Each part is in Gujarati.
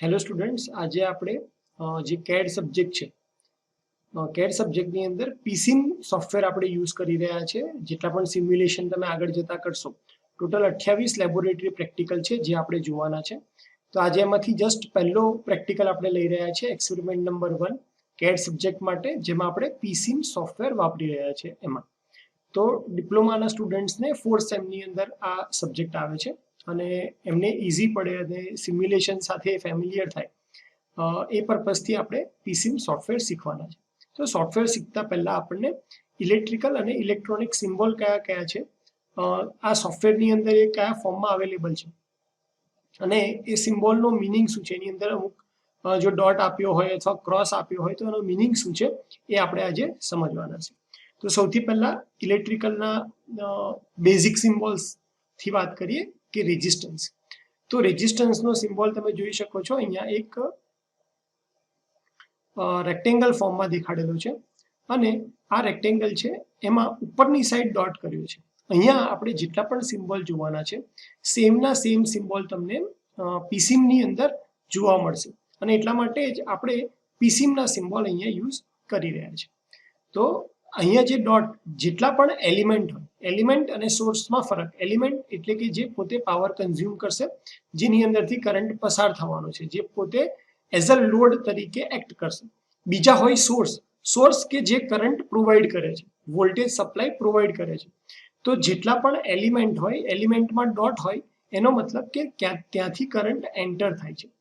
હેલો સ્ટુડન્ટ્સ, આજે આપણે જે CAD સબ્જેક્ટ છે CAD સબ્જેક્ટની અંદર પીસીમ સોફ્ટવેર આપણે યુઝ કરી રહ્યા છે. જેટલા પણ સિમ્યુલેશન તમે આગળ જતા કરશો, ટોટલ 28 લેબોરેટરી પ્રેક્ટિકલ છે જે આપણે જોવાના છે. તો આજે એમાંથી જસ્ટ પહેલો પ્રેક્ટિકલ આપણે લઈ રહ્યા છે, એક્સપેરિમેન્ટ નંબર 1 CAD સબ્જેક્ટ માટે, જેમાં આપણે પીસીમ સોફ્ટવેર વાપરી રહ્યા છે. એમાં તો ડિપ્લોમાના સ્ટુડન્ટ્સને 4th સેમની અંદર આ સબ્જેક્ટ આવે છે અને એમને ઇઝી પડે અને સિમ્યુલેશન સાથે ફેમિલિયર થાય એ પર્પઝથી આપણે પીસીમ સોફ્ટવેર શીખવાના છે. તો સોફ્ટવેર શીખતા પહેલાં આપણને ઇલેક્ટ્રિકલ અને ઇલેક્ટ્રોનિક સિમ્બોલ કયા કયા છે, આ સોફ્ટવેરની અંદર એ કયા ફોર્મમાં અવેલેબલ છે અને એ સિમ્બોલનો મિનિંગ શું છે, એની અંદર અમુક જો ડોટ આપ્યો હોય અથવા ક્રોસ આપ્યો હોય તો એનો મિનિંગ શું છે એ આપણે આજે સમજવાના છે. તો સૌથી પહેલા ઇલેક્ટ્રિકલના બેઝિક સિમ્બોલ્સથી વાત કરીએ કે રેઝિસ્ટન્સ. તો રેઝિસ્ટન્સનો સિમ્બોલ તમે જોઈ શકો છો, અહીંયા એક રેક્ટેંગલ ફોર્મમાં દેખાડેલો છે અને આ રેક્ટેંગલ છે એમાં ઉપરની સાઈડ ડોટ કર્યો છે. અહીંયા આપણે જેટલા પણ સિમ્બોલ જોવાના છે, સેમના સેમ સિમ્બોલ તમને પીસીમની અંદર જોવા મળશે અને એટલા માટે જ આપણે પીસીમના સિમ્બોલ અહીંયા યુઝ કરી રહ્યા છે. તો અહીંયા જે ડોટ, જેટલા પણ એલિમેન્ટ હોય, એલિમેન્ટ અને સોર્સમાં ફરક. એલિમેન્ટ એટલે કે જે પોતે પાવર કન્ઝ્યુમ કરશે, જેની અંદરથી કરંટ પસાર થવાનો છે, જે પોતે એઝ અ લોડ તરીકે એક્ટ કરશે. બીજા હોય સોર્સ, સોર્સ કે જે કરંટ પ્રોવાઈડ કરે છે, વોલ્ટેજ સપ્લાય પ્રોવાઈડ કરે છે. તો જેટલા પણ એલિમેન્ટ હોય, એલિમેન્ટમાં ડોટ હોય, એનો મતલબ કે ત્યાંથી કરંટ એન્ટર થાય છે.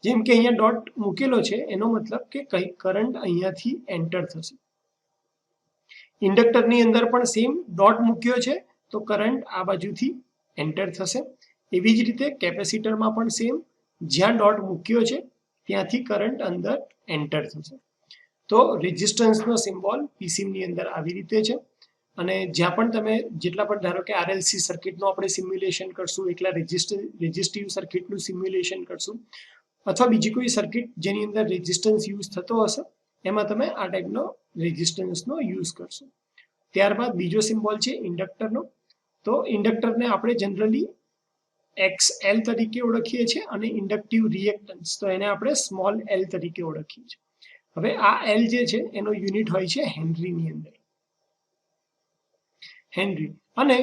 જેમ કે અહીંયા ડોટ મૂકેલો છે, એનો મતલબ કે કઈ કરંટ અહીંયાથી એન્ટર થશે. ઇન્ડક્ટરની અંદર પણ સેમ ડોટ મૂક્યો છે તો કરંટ આ બાજુથી એન્ટર થશે. એવી જ રીતે કેપેસિટરમાં પણ સેમ, જ્યાં ડોટ મૂક્યો છે ત્યાંથી કરંટ અંદર એન્ટર થશે. તો રેઝિસ્ટન્સનો સિમ્બોલ પીસીમની અંદર આવી રીતે છે અને જ્યાં પણ તમે જેટલા પણ, ધારો કે આરએલસી સર્કિટનું આપણે સિમ્યુલેશન કરશું, એકલા રેઝિસ્ટિવ સર્કિટનું સિમ્યુલેશન કરશું, અથવા બીજી કોઈ સર્કિટ જેની અંદર રેઝિસ્ટન્સ યુઝ થતો હશે, એમાં તમે આ ટાઈપનો રેઝિસ્ટન્સનો યુઝ કરશો. ત્યારબાદ બીજો સિમ્બોલ છે ઇન્ડક્ટરનો. તો ઇન્ડક્ટરને આપણે જનરલી XL તરીકે ઓળખીએ છીએ અને ઇન્ડક્ટિવ રિએક્ટન્સ, તો એને આપણે સ્મોલ l તરીકે ઓળખીએ છીએ. હવે આ L જે છે એનો યુનિટ હોય છે હેનરીની અંદર, હેનરી. અને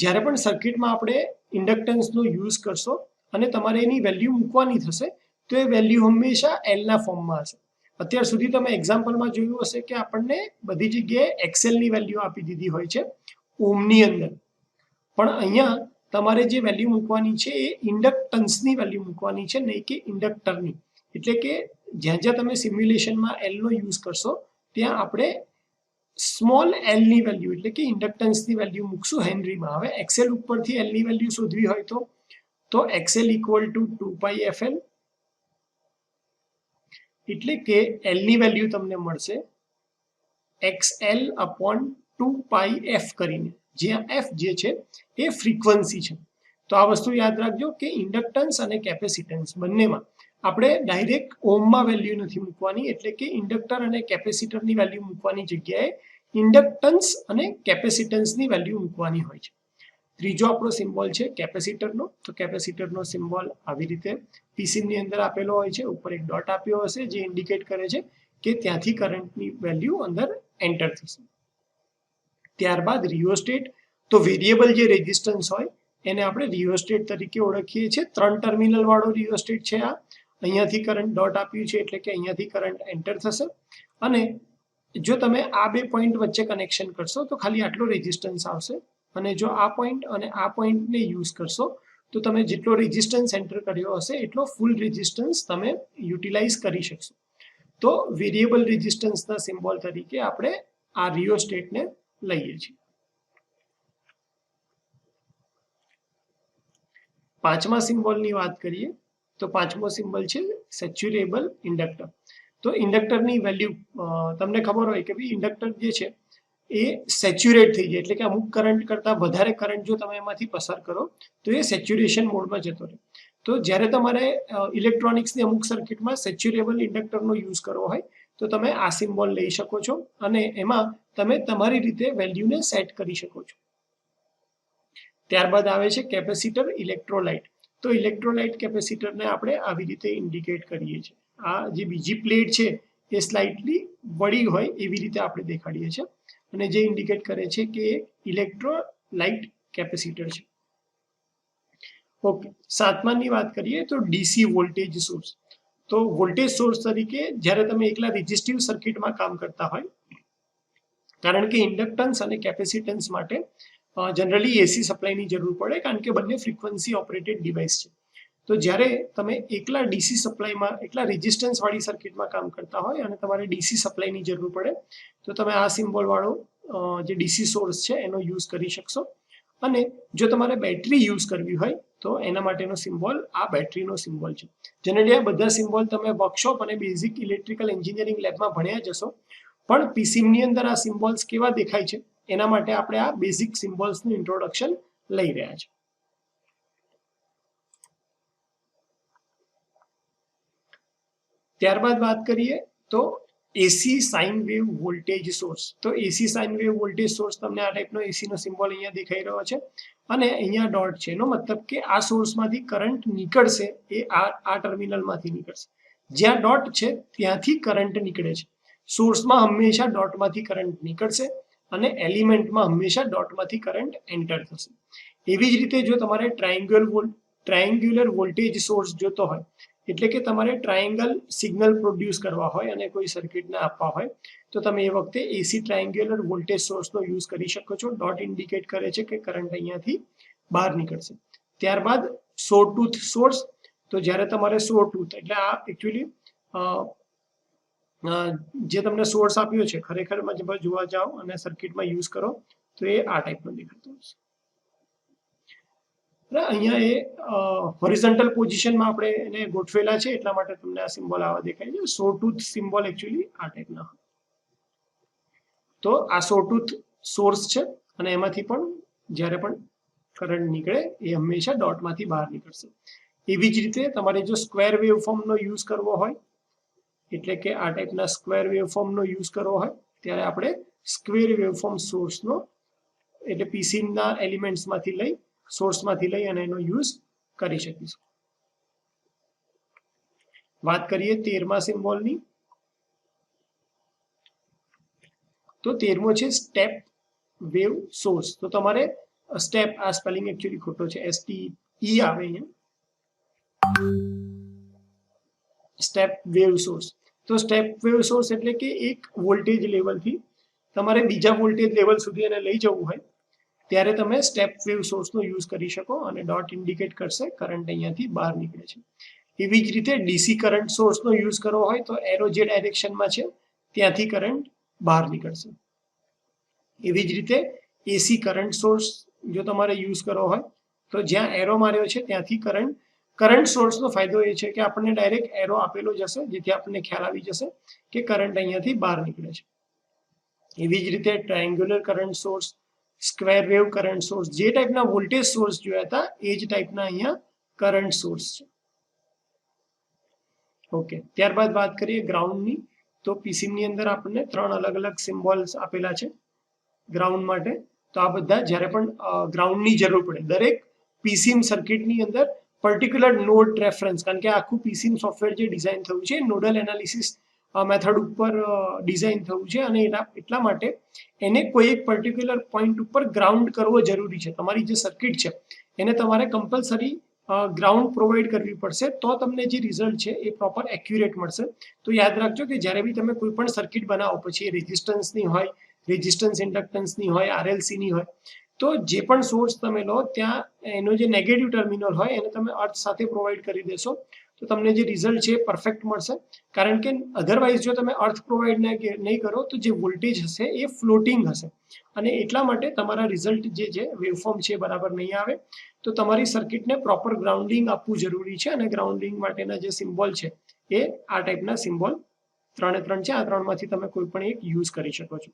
જ્યારે પણ સર્કિટમાં આપણે ઇન્ડક્ટન્સનો યુઝ કરશો અને તમારે એની વેલ્યુ મૂકવાની થશે, તો એ વેલ્યુ હંમેશા એલના ફોર્મમાં હશે. અત્યાર સુધી તમે એક્ઝામ્પલમાં જોયું હશે કે આપણને બધી જગ્યાએ એક્સેલની વેલ્યુ આપી દીધી હોય છે ઓમની અંદર, પણ અહીંયા તમારે જે વેલ્યુ મૂકવાની છે એ ઇન્ડક્ટન્સની વેલ્યુ મૂકવાની છે, નહીં કે ઇન્ડક્ટરની. એટલે કે જ્યાં જ્યાં તમે સિમ્યુલેશનમાં એલનો યુઝ કરશો ત્યાં આપણે સ્મોલ એલની વેલ્યુ એટલે કે ઇન્ડક્ટન્સની વેલ્યુ મૂકશું હેનરીમાં. હવે એક્સેલ ઉપરથી એલની વેલ્યુ શોધવી હોય તો એક્સએલ ઇક્વલ ટુ 2πfl, એટલે કે એલની વેલ્યુ તમને મળશે XL અપોન 2πf કરીને, જ્યાં એફ જે છે એ ફ્રીક્વન્સી છે. તો આ વસ્તુ યાદ રાખજો કે ઇન્ડક્ટન્સ અને કેપેસિટન્સ બંનેમાં આપણે ડાયરેક્ટ ઓમમાં વેલ્યુ નથી મૂકવાની, એટલે કે ઇન્ડક્ટર અને કેપેસિટરની વેલ્યુ મૂકવાની જગ્યાએ ઇન્ડક્ટન્સ અને કેપેસિટન્સની વેલ્યુ મૂકવાની હોય છે. ત્રીજો આપણો સિમ્બોલ છે કેપેસિટરનો. તો કેપેસિટરનો સિમ્બોલ આવી રીતે પીસીમની અંદર આપેલો હોય છે. ઉપર એક ડોટ આપ્યો હશે જે ઇન્ડિકેટ કરે છે કે ત્યાંથી કરંટની વેલ્યુ અંદર એન્ટર થશે. ત્યારબાદ રિયોસ્ટેટ. તો વેરિયેબલ જે રેઝિસ્ટન્સ હોય એને આપણે રિયોસ્ટેટ તરીકે ઓળખીએ છીએ. 3 ટર્મિનલ વાળો રિયોસ્ટેટ છે આ. અહીંયાથી કરંટ ડોટ આપ્યું છે એટલે કે અહીંયાથી કરંટ એન્ટર થશે અને જો તમે આ બે પોઈન્ટ વચ્ચે કનેક્શન કરશો તો ખાલી આટલો રેઝિસ્ટન્સ આવશે, અને જો આ પોઈન્ટ અને આ પોઈન્ટને યુઝ કરશો તો તમે જેટલો રેઝિસ્ટન્સ એન્ટર કર્યો હશે એટલો ફૂલ રેઝિસ્ટન્સ તમે યુટિલાઇઝ કરી શકશો. તો વેરિયેબલ રેઝિસ્ટન્સના સિમ્બોલ તરીકે આપણે આ રિયોસ્ટેટને લઈએ છીએ. પાંચમા સિમ્બોલની વાત કરીએ તો પાંચમો સિમ્બોલ છે સેચ્યુરેબલ ઇન્ડક્ટર. તો ઇન્ડક્ટરની વેલ્યુ તમને ખબર હોય કે ભાઈ ઇન્ડક્ટર જે છે એ સેચ્યુરેટ થઈ જાય, એટલે કે અમુક કરંટ કરતાં વધારે કરંટ જો તમે એમાંથી પસાર કરો તો એ સેચ્યુરેશન મોડમાં જતો રહે. તો જ્યારે તમારે ઇલેક્ટ્રોનિક્સની અમુક સર્કિટમાં સેચ્યુરેબલ ઇન્ડક્ટરનો યુઝ કરવો હોય તો તમે આ સિમ્બોલ લઈ શકો છો અને એમાં તમે તમારી રીતે વેલ્યુને સેટ કરી શકો છો. ત્યારબાદ આવે છે કેપેસિટર ઇલેક્ટ્રોલાઇટ. તો ઇલેક્ટ્રોલાઇટ કેપેસિટરને આપણે આવી રીતે ઇન્ડિકેટ કરીએ છીએ. આ જે બીજી પ્લેટ છે એ સ્લાઇટલી વળી હોય એવી રીતે આપણે દેખાડીએ છીએ અને જે ઇન્ડિકેટ કરે છે કે ઇલેક્ટ્રોલાઇટ કેપેસિટર છે. ઓકે, સાતમાની વાત કરીએ તો ડીસી વોલ્ટેજ સોર્સ. તો વોલ્ટેજ સોર્સ તરીકે જ્યારે તમે એકલા રેઝિસ્ટિવ સર્કિટમાં કામ કરતા હોય, કારણ કે ઇન્ડક્ટન્સ અને કેપેસિટન્સ માટે જનરલી એસી સપ્લાયની જરૂર પડે, કારણ કે બંને ફ્રીક્વન્સી ઓપરેટેડ ડિવાઇસ છે. તો જ્યારે તમે એકલા ડીસી સપ્લાયમાં એકલા રેઝિસ્ટન્સ વાળી સર્કિટમાં કામ કરતા હોય અને તમારે ડીસી સપ્લાયની જરૂર પડે તો તમે આ સિમ્બોલ વાળો જે ડીસી સોર્સ છે એનો યુઝ કરી શકશો. અને જો તમારે બેટરી યુઝ કરવી હોય તો એના માટેનો સિમ્બોલ આ બેટરીનો સિમ્બોલ છે. જનરલી આ બધા સિમ્બોલ તમે વર્કશોપ અને બેઝિક ઇલેક્ટ્રિકલ એન્જિનિયરિંગ લેબમાં ભણ્યા જશો, પણ પીસીની અંદર આ સિમ્બોલ્સ કેવા દેખાય છે એના માટે આપણે આ બેઝિક સિમ્બોલ્સનું ઇન્ટ્રોડક્શન લઈ રહ્યા છે. ત્યારબાદ વાત કરીએ તો એસી સાઇન વેવ વોલ્ટેજ સોર્સ. તો એસી સાઇન વેવ વોલ્ટેજ સોર્સ તમને આ ટાઈપનો એસીનો સિમ્બોલ અહીંયા દેખાઈ રહ્યો છે અને અહીંયા ડોટ છે. એનો મતલબ કે આ સોર્સમાંથી કરંટ નીકળશે એ આ ટર્મિનલમાંથી નીકળશે. જ્યાં ડોટ છે ત્યાંથી કરંટ નીકળે છે. સોર્સમાં હંમેશા ડોટમાંથી કરંટ નીકળશે અને એલિમેન્ટમાં હંમેશા ડોટમાંથી કરંટ એન્ટર થશે. એવી જ રીતે જો તમારે ટ્રાયેંગ્યુલર વોલ્ટેજ સોર્સ જોતો હોય, એટલે કે તમારે ટ્રાયેંગલ સિગ્નલ પ્રોડ્યુસ કરવા હોય અને કોઈ સર્કિટને આપવા હોય તો તમે એ વખતે એસી ટ્રાયેંગ્યુલર વોલ્ટેજ સોર્સનો યુઝ કરી શકો છો. ડોટ ઇન્ડિકેટ કરે છે કે કરંટ અહીંયાથી બહાર નીકળશે. ત્યારબાદ સોટૂથ સોર્સ. તો જ્યારે તમારે સોટૂથ એટલે આ એકચ્યુઅલી જે તમને સોર્સ આપ્યો છે ખરેખરમાં જોવા જાઓ અને સર્કિટમાં યુઝ કરો તો એ આ ટાઈપનો દેખાતો હશે. અહીંયા એ હોરિઝોન્ટલ પોઝિશનમાં આપણે એને ગોઠવેલા છે એટલા માટે તમને આ સિમ્બોલ આવા દેખાય છે. સોટૂથ સિમ્બોલ એકચ્યુઅલી આ ટાઈપના. તો આ સોટૂથ સોર્સ છે અને એમાંથી પણ જ્યારે પણ કરંટ નીકળે એ હંમેશા ડોટમાંથી બહાર નીકળશે. એવી જ રીતે તમારે જો સ્ક્વેર વેવફોર્મનો યુઝ કરવો હોય, એટલે કે આ ટાઈપના સ્ક્વેર વેવફોર્મનો યુઝ કરવો હોય ત્યારે આપણે સ્ક્વેર વેવફોર્મ સોર્સનો એટલે પીસીના એલિમેન્ટ્સમાંથી લઈ સોર્સમાંથી લઈ અને એનો યુઝ કરી શકીશું. વાત કરીએ 13મા સિમ્બોલની. તો 13મો છે સ્ટેપ વેવ સોર્સ. તો તમારે સ્ટેપ, આ સ્પેલિંગ એકચ્યુઅલી ખોટો છે, STE આવે અહીંયા, સ્ટેપ વેવ સોર્સ. તો સ્ટેપ વેવ સોર્સ એટલે કે એક વોલ્ટેજ લેવલથી તમારે બીજા વોલ્ટેજ લેવલ સુધી એને લઈ જવું હોય ત્યારે તમે સ્ટેપ વેવ સોર્સનો યુઝ કરી શકો અને ડોટ ઇન્ડિકેટ કરશે કરંટ અહીંયાથી બહાર નીકળે છે. એવી જ રીતે ડીસી કરંટ સોર્સનો યુઝ કરવો હોય તો એરો જે ડાયરેક્શનમાં છે ત્યાંથી કરંટ બહાર નીકળશે. એવી જ રીતે એસી કરંટ સોર્સ જો તમારે યુઝ કરવો હોય તો જ્યાં એરો માર્યો છે ત્યાંથી કરંટ સોર્સનો ફાયદો એ છે કે આપણને ડાયરેક્ટ એરો આપેલો જશે જેથી આપણને ખ્યાલ આવી જશે કે કરંટ અહીંયાથી બહાર નીકળે છે. એવી જ રીતે triangular current source, square wave current source, જે ટાઈપના વોલ્ટેજ સોર્સ જોયા હતા એ જ ટાઈપના અહીંયા કરંટ સોર્સ છે. ઓકે, ત્યારબાદ વાત કરીએ ગ્રાઉન્ડની. તો પીસીની અંદર આપણને 3 અલગ અલગ સિમ્બોલ્સ આપેલા છે ગ્રાઉન્ડ માટે. તો આ બધા જ્યારે પણ ગ્રાઉન્ડની જરૂર પડે, દરેક પીસીમ સર્કિટની અંદર પર્ટિક્યુલર નોડ રેફરન્સ, કારણ કે આખું પીસીમ સોફ્ટવેર જે ડિઝાઇન થયું છે નોડલ એનાલિસિસ મેથડ ઉપર ડિઝાઇન થયું છે અને એટલા માટે એને કોઈ એક પર્ટિક્યુલર પોઈન્ટ ઉપર ગ્રાઉન્ડ કરવો જરૂરી છે. તમારી જે સર્કિટ છે એને તમારે કમ્પલસરી ગ્રાઉન્ડ પ્રોવાઈડ કરવી પડશે તો તમને જે રિઝલ્ટ છે એ પ્રોપર એક્યુરેટ મળશે. તો યાદ રાખજો કે જ્યારે બી તમે કોઈ પણ સર્કિટ બનાવો, પછી રેઝિસ્ટન્સની હોય, રેઝિસ્ટન્સ ઇન્ડક્ટન્સની હોય, આરએલસીની હોય, તો જે પણ સોર્સ તમે લો ત્યાં એનો જે નેગેટિવ ટર્મિનલ હોય એને તમે અર્થ સાથે પ્રોવાઈડ કરી દેશો તો તમને જે રિઝલ્ટ છે એ પરફેક્ટ મળશે. કારણ કે અધરવાઇઝ જો તમે અર્થ પ્રોવાઈડ નહીં કરો તો જે વોલ્ટેજ હશે એ ફ્લોટિંગ હશે અને એટલા માટે તમારા રિઝલ્ટ જે છે વેવફોર્મ છે બરાબર નહીં આવે. તો તમારી સર્કિટને પ્રોપર ગ્રાઉન્ડિંગ આપવું જરૂરી છે અને ગ્રાઉન્ડિંગ માટેના જે સિમ્બોલ છે એ આ ટાઈપના સિમ્બોલ 3 છે. આ 3માંથી તમે કોઈ પણ એક યુઝ કરી શકો છો.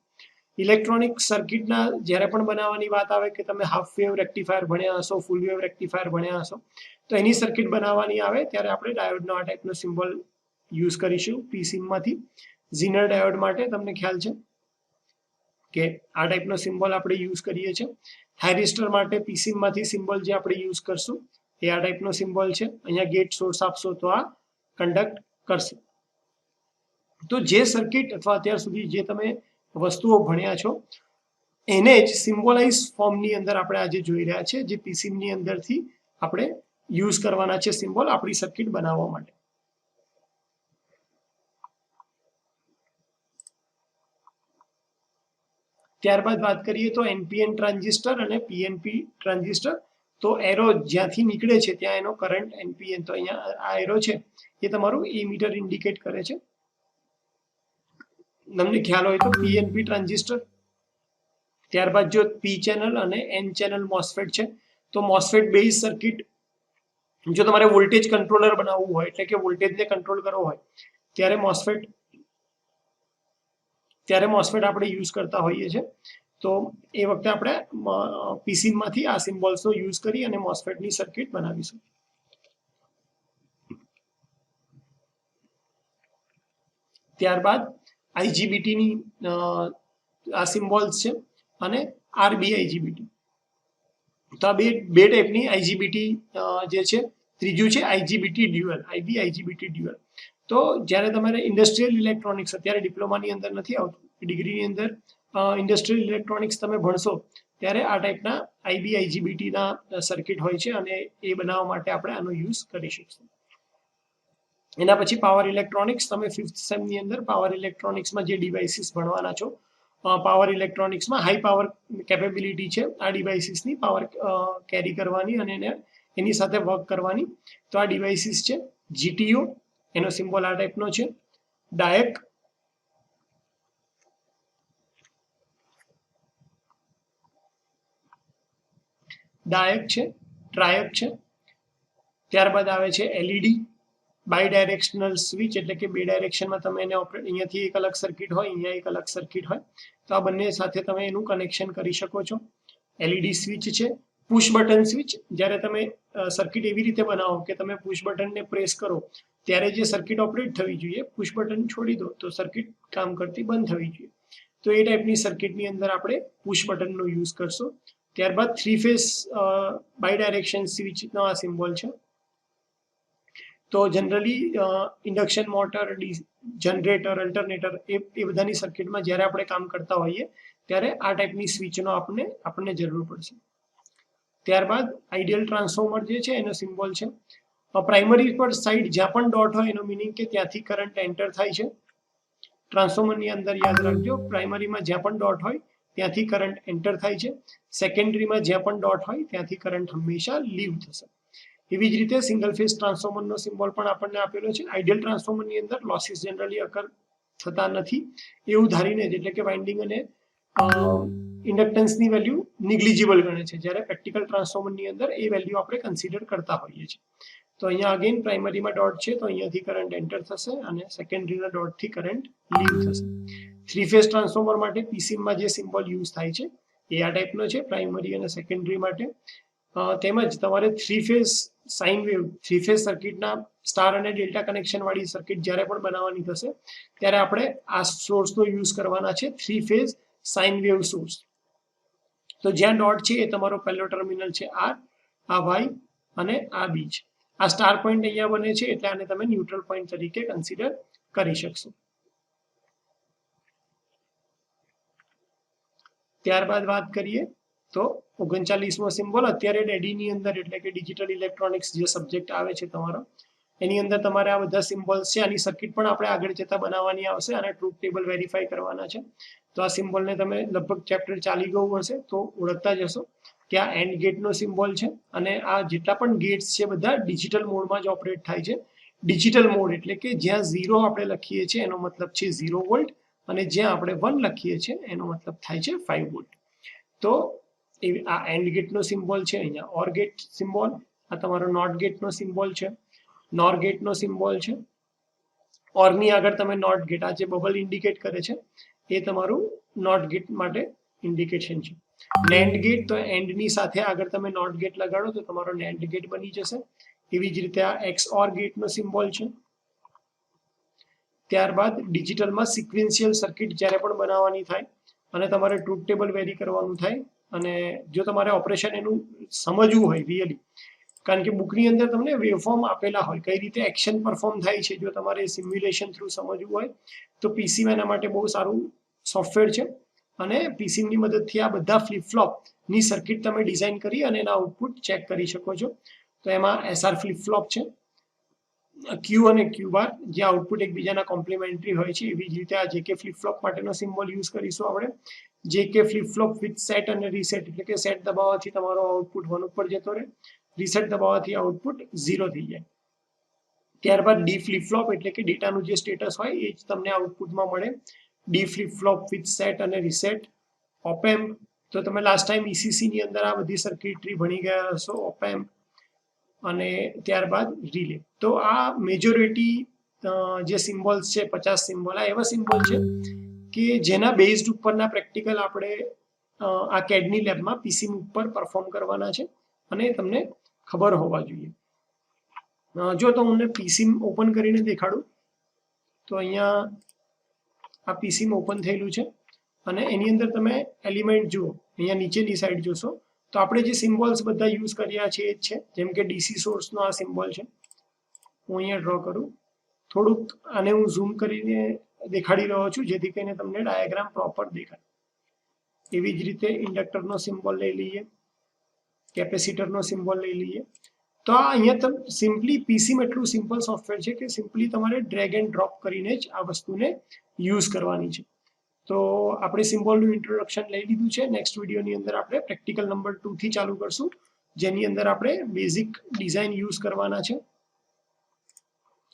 ઇલેક્ટ્રોનિક સર્કિટના જ્યારે પણ બનાવવાની વાત આવે કે તમે હાફ વેવ રેક્ટિફાયર ભણ્યા હશો, ફૂલ વેવ રેક્ટિફાયર ભણ્યા હશો, તો એની સર્કિટ બનાવવાની આવે ત્યારે આપણે ડાયોડનો આ ટાઈપનો સિમ્બોલ યુઝ કરીશું પીસીમાંથી. ઝીનર ડાયોડ માટે તમને ખ્યાલ છે કે આ ટાઈપનો સિમ્બોલ આપણે યુઝ કરીએ છીએ. થાઇરિસ્ટર માટે પીસીમાંથી સિમ્બોલ જે આપણે યુઝ કરશું એ આ ટાઈપનો સિમ્બોલ છે. અહીંયા ગેટ સોર્સ આપશો તો આ કન્ડક્ટ કરશે. તો જે સર્કિટ અથવા અત્યાર સુધી જે તમે વસ્તુઓ ભણ્યા છો એને જ સિમ્બોલાઇઝ ફોર્મની અંદર આપણે આજે જોઈ રહ્યા છે, જે પીસીબીની અંદરથી આપણે યુઝ કરવાના છે સિમ્બોલ આપણી સર્કિટ બનાવવા માટે. ત્યારબાદ વાત કરીએ તો એનપીએન ટ્રાન્ઝિસ્ટર અને પીએનપી ટ્રાન્ઝિસ્ટર. તો એરો જ્યાંથી નીકળે છે ત્યાં એનો કરંટ એનપીએન, તો અહીંયા આ એરો છે એ તમારું એમીટર ઇન્ડિકેટ કરે છે. તમને ખ્યાલ હોય તો પીએનપી ટ્રાન્ઝિસ્ટર. ત્યારબાદ જો પી ચેનલ અને એન ચેનલ મોસ્ફેટ છે, તો મોસ્ફેટ બેઝ સર્કિટ. જો તમારે વોલ્ટેજ કંટ્રોલર બનાવવું હોય, એટલે કે વોલ્ટેજને કંટ્રોલ કરવો હોય, ત્યારે મોસ્ફેટ આપણે યુઝ કરતા હોઈએ છીએ. તો એ વખતે આપણે પીસીમાંથી આ સિમ્બોલ્સનો યુઝ કરી અને મોસ્ફેટની સર્કિટ બનાવીશું. ત્યારબાદ આઈજીબીટીની આ સિમ્બોલ્સ છે અને આરબી આઈજીબીટી. તો આ બે ટાઈપની આઈજીબીટી જે છે. ત્રીજું છે આઈજીબીટી ડ્યુઅલ, આઈબી આઈજીબીટી ડ્યુઅલ. તો જ્યારે તમારે ઇન્ડસ્ટ્રીયલ ઇલેક્ટ્રોનિક્સ, અત્યારે ડિપ્લોમાની અંદર નથી આવતું, ડિગ્રીની અંદર ઇન્ડસ્ટ્રીયલ ઇલેક્ટ્રોનિક્સ તમે ભણશો ત્યારે આ ટાઈપના આઈબી આઈજીબીટીના સર્કિટ હોય છે અને એ બનાવવા માટે આપણે આનો યુઝ કરી શકીશું. એના પછી પાવર ઇલેક્ટ્રોનિક્સ. તમે 5th સેમની અંદર પાવર ઇલેક્ટ્રોનિક્સમાં જે ડિવાઇસીસ ભણવાના છો, પાવર ઇલેક્ટ્રોનિક્સમાં હાઈ પાવર કેપેબિલિટી છે આ ડિવાઇસીસની, પાવર કેરી કરવાની અને એની સાથે વર્ક કરવાની. તો આ ડિવાઇસીસ છે જીટીઓ, એનો સિમ્બોલ આ ટાઈપનો છે. ડાયક, છે, ટ્રાયક છે. ત્યારબાદ આવે છે એલઈડી, બાય ડાયરેક્શનલ સ્વિચ, એટલે કે બે ડાયરેક્શનમાં તમે એને અહીંયાથી એક અલગ સર્કિટ હોય, અહીંયા એક અલગ સર્કિટ હોય, તો આ બંને સાથે તમે એનું કનેક્શન કરી શકો છો. એલઈડી સ્વિચ છે. પુશ બટન સ્વિચ, જ્યારે તમે સર્કિટ એવી રીતે બનાવો કે તમે પુશ બટનને પ્રેસ કરો ત્યારે જે સર્કિટ ઓપરેટ થવી જોઈએ, પુશ બટન છોડી દો તો સર્કિટ કામ કરતી બંધ થવી જોઈએ. તો એ ટાઈપની સર્કિટની અંદર આપણે પુશ બટનનો યુઝ કરશું. ત્યારબાદ 3 ફેઝ બાય ડાયરેક્શન સ્વિચનો આ સિમ્બોલ છે. તો generally induction motor, generator, alternator એ બધાની સર્કિટમાં જ્યારે આપણે કામ કરતા હોઈએ ત્યારે આ ટાઈપની સ્વિચનો આપણને જરૂર પડશે. ત્યારબાદ આઈડિયલ ટ્રાન્સફોર્મર જે છે એનો સિમ્બોલ છે. પ્રાઇમરી પર સાઈડ જ્યાં પણ ડોટ હોય એનો મિનિંગ કે ત્યાંથી કરંટ એન્ટર થાય છે. ટ્રાન્સફોર્મરની અંદર યાદ રાખજો, પ્રાઇમરીમાં જ્યાં પણ ડોટ હોય ત્યાંથી કરંટ એન્ટર થાય છે. સેકન્ડરીમાં જ્યાં પણ ડોટ હોય ત્યાંથી કરંટ હંમેશા લીવ થશે. એવી જ રીતે સિંગલ ફેઝ ટ્રાન્સફોર્મરનો સિમ્બોલ પણ આપણને આપેલો છે. આઈડિયલ ટ્રાન્સફોર્મરની અંદર લોસીસ જનરલી અકર થતા નથી એવું ધારીને જ, એટલે કે વાઇન્ડિંગ અને ઇન્ડક્ટન્સની વેલ્યુ નિગ્લિજિબલ ગણે છે, જ્યારે પ્રેક્ટિકલ ટ્રાન્સફોર્મરની અંદર એ વેલ્યુ આપણે કન્સિડર કરતા હોઈએ છીએ. તો અહીંયા અગેન પ્રાઇમરીમાં ડોટ છે તો અહીંયાથી કરંટ એન્ટર થશે અને સેકન્ડરીના ડોટથી કરંટ લીવ થશે. 3 ફેઝ ટ્રાન્સફોર્મર માટે પીસીમાં જે સિમ્બોલ યુઝ થાય છે એ આ ટાઈપનો છે, પ્રાઇમરી અને સેકન્ડરી માટે. તેમજ તમારે 3 ફેઝ સાઇન વેવ, 3 ફેઝ સર્કિટના સ્ટાર અને ડેલ્ટા કનેક્શન વાળી સર્કિટ જ્યારે પણ બનાવવાની થશે ત્યારે આપણે આ સોર્સનો યુઝ કરવાના છે, 3 ફેઝ સાઇન વેવ સોર્સ. તો જ્યાં ડોટ છે એ તમારો પહેલો ટર્મિનલ છે આર, આ વાય અને આ બી છે. આ સ્ટાર પોઈન્ટ અહીંયા બને છે એટલે આને તમે ન્યુટ્રલ પોઈન્ટ તરીકે કન્સિડર કરી શકશો. ત્યારબાદ વાત કરીએ તો 39મો સિમ્બોલ. અત્યારે ડેડીની અંદર, એટલે કે ડિજિટલ ઇલેક્ટ્રોનિક્સ જે સબ્જેક્ટ આવે છે તમારો, એની અંદર તમારે આ બધા સિમ્બોલ્સ છે. આની સર્કિટ પણ આપણે આગળ જતા બનાવવાની આવશે અને ટ્રુથ ટેબલ વેરીફાઈ કરવાના છે. તો આ સિમ્બોલને તમે લગભગ ચેપ્ટર ચાલી ગયું હશે તો ઓળખતા જશો કે આ એન્ડ ગેટનો સિમ્બોલ છે અને આ જેટલા પણ ગેટ્સ છે બધા ડિજિટલ મોડમાં જ ઓપરેટ થાય છે. ડિજિટલ મોડ એટલે કે જ્યાં 0 આપણે લખીએ છીએ એનો મતલબ છે 0 વોલ્ટ અને જ્યાં આપણે 1 લખીએ છીએ એનો મતલબ થાય છે 5 વોલ્ટ. તો આ એન્ડ ગેટનો સિમ્બોલ છે. અહીંયા ઓર ગેટ સિમ્બોલ, આ તમારો નોટ ગેટનો સિમ્બોલ છે, નોર ગેટનો સિમ્બોલ છે. ઓરની આગળ તમે નોટ ગેટ, આ જે બબલ ઇન્ડિકેટ કરે છે એ તમારું નોટ ગેટ માટે ઇન્ડિકેશન છે. નેન્ડ ગેટ, તો એન્ડની સાથે આગળ તમે નોટ ગેટ લગાડો તો તમારો નેન્ડ ગેટ બની જશે. એવી જ રીતે આ એક્સ ઓર ગેટનો સિમ્બોલ છે. ત્યારબાદ ડિજિટલમાં સિક્વેન્શિયલ સર્કિટ જ્યારે પણ બનાવવાની થાય અને તમારે ટ્રુથ ટેબલ વેરી કરવાનું થાય અને જો તમારે ઓપરેશન એનું સમજવું હોય રિયલી કારણ કે બુકની અંદર તમને વેવફોર્મ આપેલા હોય, કઈ રીતે એક્શન પરફોર્મ થાય છે. જો તમારે સિમ્યુલેશન થ્રુ સમજવું હોય તો પીસીમાં એના માટે બહુ સારું સોફ્ટવેર છે. અને પીસીની મદદથી આ બધા ફ્લિપફ્લોપની સર્કિટ તમે ડિઝાઇન કરી અને એના આઉટપુટ ચેક કરી શકો છો. તો એમાં એસઆર ફ્લિપફ્લોપ છે, ક્યુ અને ક્યુ બાર, જે આઉટપુટ એકબીજાના કોમ્પ્લિમેન્ટરી હોય છે. એવી જ રીતે આ જેકે ફ્લિપફ્લોપ માટેનો સિમ્બોલ યુઝ કરીશું આપણે. જેકે ફ્લિપફ્લોપ વિથ સેટ અને રીસેટ, એટલે કે સેટ દબાવવાથી તમારો આઉટપુટ 1 ઉપર જતો રહે, રીસેટ દબાવવાથી આઉટપુટ 0 થઈ જાય. ત્યારબાદ ડી ફ્લિપફ્લોપ એટલે કે ડેટાનું જે સ્ટેટસ હોય એ જ તમને આઉટપુટમાં મળે. ડી ફ્લિપફ્લોપ વિથ સેટ અને રીસેટ. ઓપેમ્પ, તો તમે લાસ્ટ ટાઈમ ઈસીસી ની અંદર આ બધી સર્કિટરી ભણી ગયા હશો, ઓપેમ્પ. અને ત્યારબાદ રિલે. તો આ મેજોરિટી જે સિમ્બોલ્સ છે 50 સિમ્બોલ, આ એવા સિમ્બોલ છે કે જેના બેઝડ ઉપરના પ્રેક્ટિકલ આપણે આ કેડની લેબમાં પીસી ઉપર પરફોર્મ કરવાના છે અને તમને ખબર હોવા જોઈએ. જો તો હું પીસી ઓપન કરીને દેખાડું તો અહીંયા આ પીસી ઓપન થયેલું છે અને એની અંદર તમે એલિમેન્ટ જુઓ. અહીંયા નીચેની સાઈડ જોશો તો આપણે જે સિમ્બોલ્સ બધા યુઝ કર્યા છે એ જ છે. જેમ કે ડીસી સોર્સનો આ સિમ્બોલ છે, હું અહીંયા ડ્રો કરું. થોડુંક આને હું ઝૂમ કરીને દેખાડી રહ્યો છું જેથી કરીને તમને ડાયાગ્રામ પ્રોપર દેખાય. એવી જ રીતે ઇન્ડક્ટરનો સિમ્બોલ લઈ લઈએ, કેપેસિટરનો સિમ્બોલ લઈ લઈએ. તો આ અહીંયા તમે સિમ્પલી પીસીમાં એટલું સિમ્પલ સોફ્ટવેર છે કે સિમ્પલી તમારે ડ્રેગ એન્ડ ડ્રોપ કરીને જ આ વસ્તુને યુઝ કરવાની છે. તો આપણે સિમ્બોલનું ઇન્ટ્રોડક્શન લઈ લીધું છે. નેક્સ્ટ વિડીયોની અંદર આપણે પ્રેક્ટિકલ નંબર 2 થી ચાલુ કરશું, જેની અંદર આપણે બેઝિક ડિઝાઇન યુઝ કરવાના છે.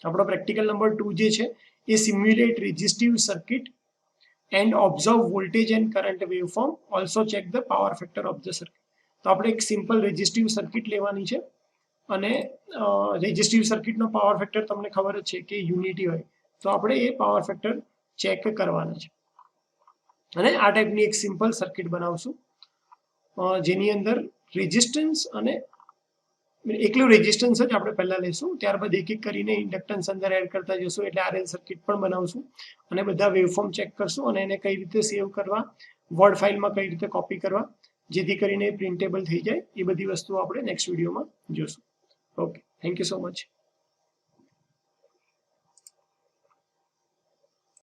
આપણો પ્રેક્ટિકલ નંબર 2 જે છે એ simulate resistive circuit and observe voltage and current waveform, also check the power factor of the circuit. તો આપણે એક સિમ્પલ રેઝિસ્ટિવ સર્કિટ લેવાની છે અને રેઝિસ્ટિવ સર્કિટનો પાવર ફેક્ટર તમને ખબર જ છે કે યુનિટી હોય. તો આપણે એ પાવર ફેક્ટર ચેક કરવાના છે અને આ ટાઈપની એક સિમ્પલ સર્કિટ બનાવશું જેની અંદર રેઝિસ્ટન્સ અને એકલું રેઝિસ્ટન્સ જ આપણે પહેલા લેશું, ત્યારબાદ એક એક કરીને ઇન્ડક્ટન્સ અંદર એડ કરતા જશું. એટલે આરએલ સર્કિટ પણ બનાવશું અને બધા વેવફોર્મ ચેક કરશું અને એને કઈ રીતે સેવ કરવા, વર્ડ ફાઇલમાં કઈ રીતે કોપી કરવા જેથી કરીને પ્રિન્ટેબલ થઈ જાય. એ બધી વસ્તુઓ આપણે નેક્સ્ટ વિડીયોમાં જોશું. Okay, thank you so much.